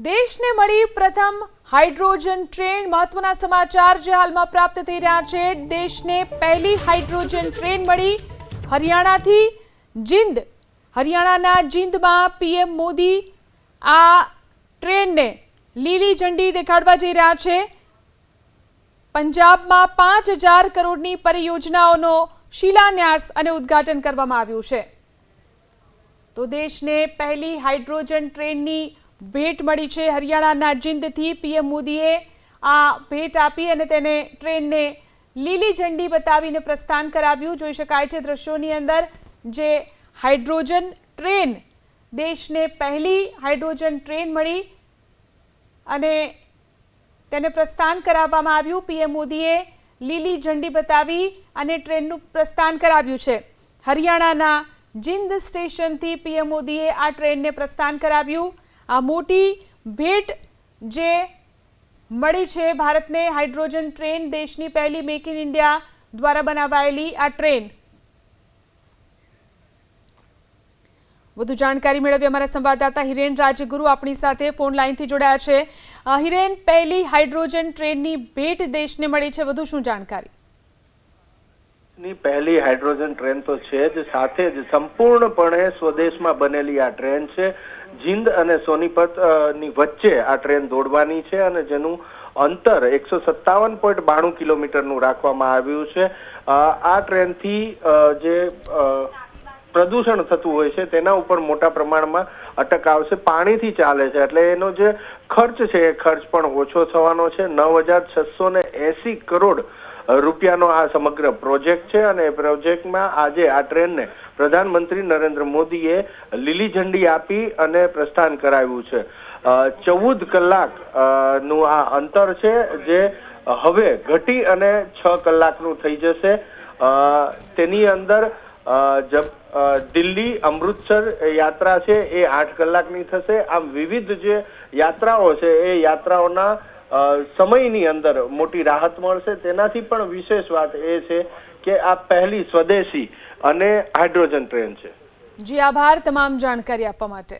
દેશને મળી પ્રથમ હાઇડ્રોજન ટ્રેન મહત્વના સમાચાર જે હાલમાં પ્રાપ્ત થઈ રહ્યા છે। દેશને પહેલી હાઇડ્રોજન ટ્રેન મળી હરિયાણાથી જીંદ। હરિયાણાના જીંદમાં પીએમ મોદી આ ટ્રેનને લીલી ઝંડી દેખાડવા જઈ રહ્યા છે। પંજાબમાં 5000 કરોડની પરિયોજનાઓનો શિલાન્યાસ અને ઉદ્ઘાટન કરવામાં આવ્યું છે। તો દેશને પહેલી હાઇડ્રોજન ટ્રેનની भेट मળી છે। हरियाणाના જીંદથી પીએમ મોદીએ આ भेट આપી અને તેને ટ્રેનને લીલી ઝંડી બતાવીને પ્રસ્થાન કરાવ્યું। જોઈ શકાય છે દ્રશ્યોની અંદર જે હાઇડ્રોજન ટ્રેન દેશને પહેલી હાઇડ્રોજન ટ્રેન મળી અને તેને પ્રસ્થાન કરાવવામાં આવ્યું। પીએમ મોદીએ લીલી ઝંડી બતાવી અને ટ્રેનનું પ્રસ્થાન કરાવ્યું છે। હરિયાણાના જીંદ સ્ટેશનથી પીએમ મોદીએ આ ટ્રેનને પ્રસ્થાન કરાવ્યું। આ મોટી ભેટ જે મળી છે ભારતને હાઇડ્રોજન ટ્રેન દેશની પહેલી મેક ઇન ઇન્ડિયા દ્વારા બનાવાયેલી આ ટ્રેન। વધુ જાણકારી મેળવી અમારા સંવાદદાતા હિરેન રાજગુરુ આપણી સાથે ફોન લાઈનથી જોડાયા છે। હિરેન, પહેલી હાઇડ્રોજન ટ્રેનની ભેટ દેશને મળી છે, વધુ શું જાણકારી? ની પહેલી હાઇડ્રોજન ટ્રેન તો છે જ, સાથે જ સંપૂર્ણપણે સ્વદેશમાં બનેલી આ ટ્રેન છે। જીંદ અને સોનીપત ની વચ્ચે આ ટ્રેન દોડવાની છે અને જેનું અંતર 157.92 કિલોમીટરનું રાખવામાં આવ્યું છે। આ ટ્રેનથી જે પ્રદૂષણ થતું હોય છે તેના ઉપર મોટા પ્રમાણમાં અટક આવશે। પાણીથી ચાલે છે એટલે એનો જે ખર્ચ છે એ ખર્ચ પણ ઓછો થવાનો છે। 9680 કરોડ રૂપિયાનો આ સમગ્ર પ્રોજેક્ટ છે અને એ પ્રોજેક્ટમાં આજે આ ટ્રેનને પ્રધાનમંત્રી નરેન્દ્ર મોદીએ લીલી ઝંડી આપી અને પ્રસ્થાન કરાવ્યું છે। 14 કલાક નું આ અંતર છે જે હવે ઘટી અને 6 કલાકનું થઈ જશે। તેની અંદર દિલ્હી અમૃતસર યાત્રા છે એ 8 કલાકની થશે। આમ વિવિધ જે યાત્રાઓ છે એ યાત્રાઓના સમયની અંદર મોટી રાહત મળશે। તેનાથી પણ વિશેષ વાત એ છે કે આ પહેલી સ્વદેશી અને હાઇડ્રોજન ટ્રેન છે। જી આભાર તમામ જાણકારી આપવા માટે।